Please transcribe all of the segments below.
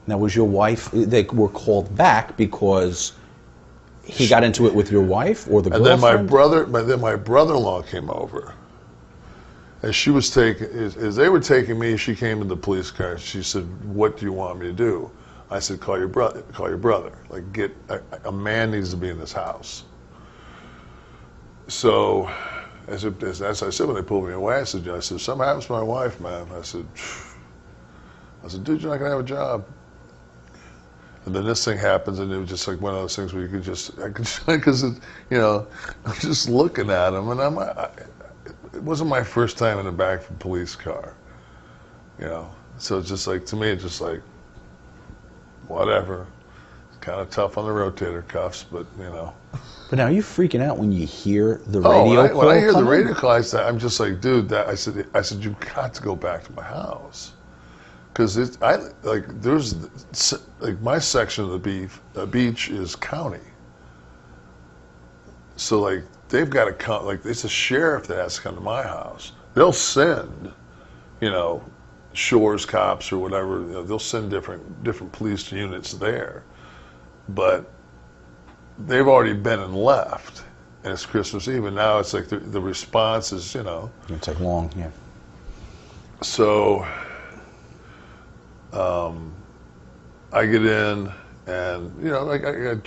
Now, was your wife, they were called back because he got into it with your wife or the girlfriend? And then my brother-in-law came over. As she was as they were taking me, she came in the police car. She said, "What do you want me to do?" I said, "Call your brother. Call your brother. Like, a man needs to be in this house." So, as I said when they pulled me away, I said, "Something happens to my wife, man." I said, "Dude, you're not gonna have a job." And then this thing happens, and it was just like one of those things where because I'm just looking at him, and it wasn't my first time in the back of a police car, So it's just like, to me, it's just like, whatever. It's kind of tough on the rotator cuffs, but But now, are you freaking out when you hear the radio call? When I hear the radio call, I'm just like, dude, I said, you've got to go back to my house. Because there's my section of the beach is county. So like they've got to come, like it's a sheriff that has to come to my house. They'll send, shores cops or whatever. They'll send different police units there, but they've already been and left, and it's Christmas Eve, and now it's like the response is It'll take long, yeah. So. I get in, and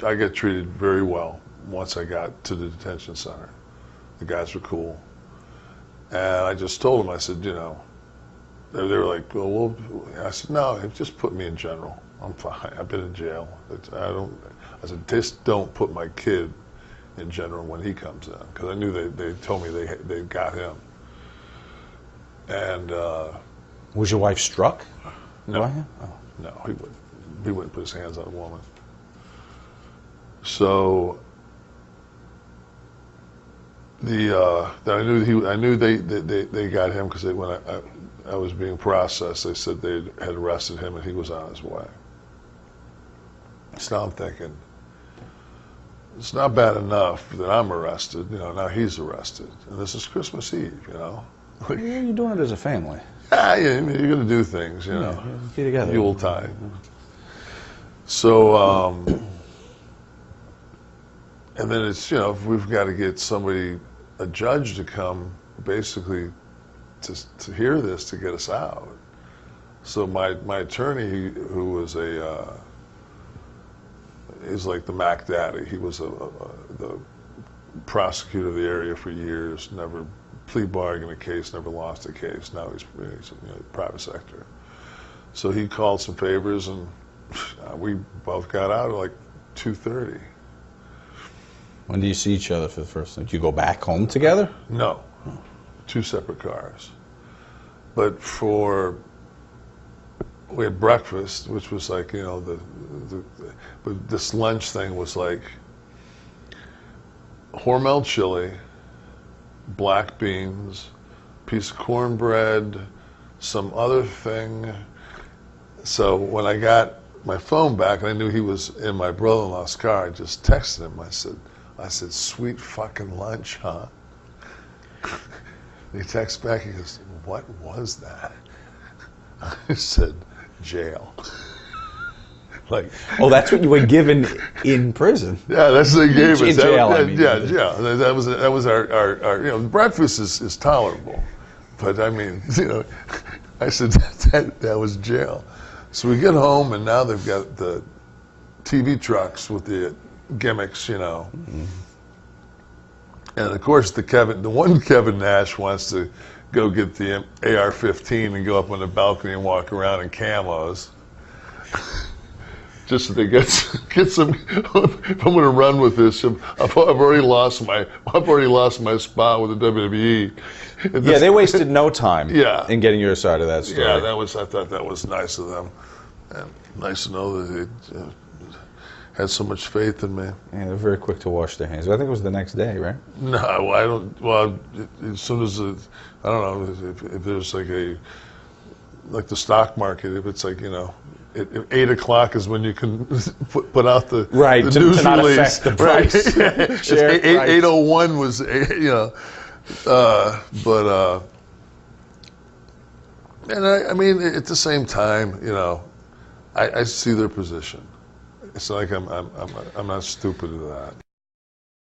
I get treated very well once I got to the detention center. The guys were cool, and I just told them, I said, they were like, well, I said, no, just put me in general. I'm fine. I've been in jail. I said, just don't put my kid in general when he comes in, because I knew they told me they got him. And was your wife struck? No, Oh. No, he wouldn't put his hands on a woman. So I knew they got him because when I was being processed, they said they had arrested him and he was on his way. So now I'm thinking, it's not bad enough that I'm arrested. Now he's arrested, and this is Christmas Eve. Like, yeah, you're doing it as a family. Yeah, you're going to do things, Be together. Yuletide. So, and then it's, we've got to get a judge to come basically to hear this, to get us out. So my attorney, who was is like the Mac Daddy. He was the prosecutor of the area for years, never plea bargained a case, never lost a case. Now he's private sector. So he called some favors, and we both got out at like 2:30. When do you see each other for the first time? Do you go back home together? No, two separate cars. But we had breakfast, which was like, but this lunch thing was like Hormel chili, black beans, piece of cornbread, some other thing. So when I got my phone back and I knew he was in my brother-in-law's car, I just texted him. I said, sweet fucking lunch, huh? He texts back, he goes, what was that? I said, jail. Like, oh, that's what you were given in prison. Yeah, that's what they gave us. In jail, I mean. Yeah. That was our breakfast is tolerable, but I mean, I said that was jail. So we get home, and now they've got the TV trucks with the gimmicks, Mm-hmm. And of course the one Kevin Nash wants to go get the AR-15 and go up on the balcony and walk around in camos. Just so they get some. If I'm going to run with this, I've already lost my spot with the WWE. Yeah, they wasted no time. Yeah. In getting your side of that story. Yeah, I thought that was nice of them, and nice to know that they had so much faith in me. Yeah, they're very quick to wash their hands. I think it was the next day, right? No, I don't. Well, as soon as I don't know if there's like the stock market, if it's like 8 o'clock is when you can put out the right the to news not release. affect the price. Right. 8:01 was and I mean at the same time I see their position. It's like I'm not stupid to that.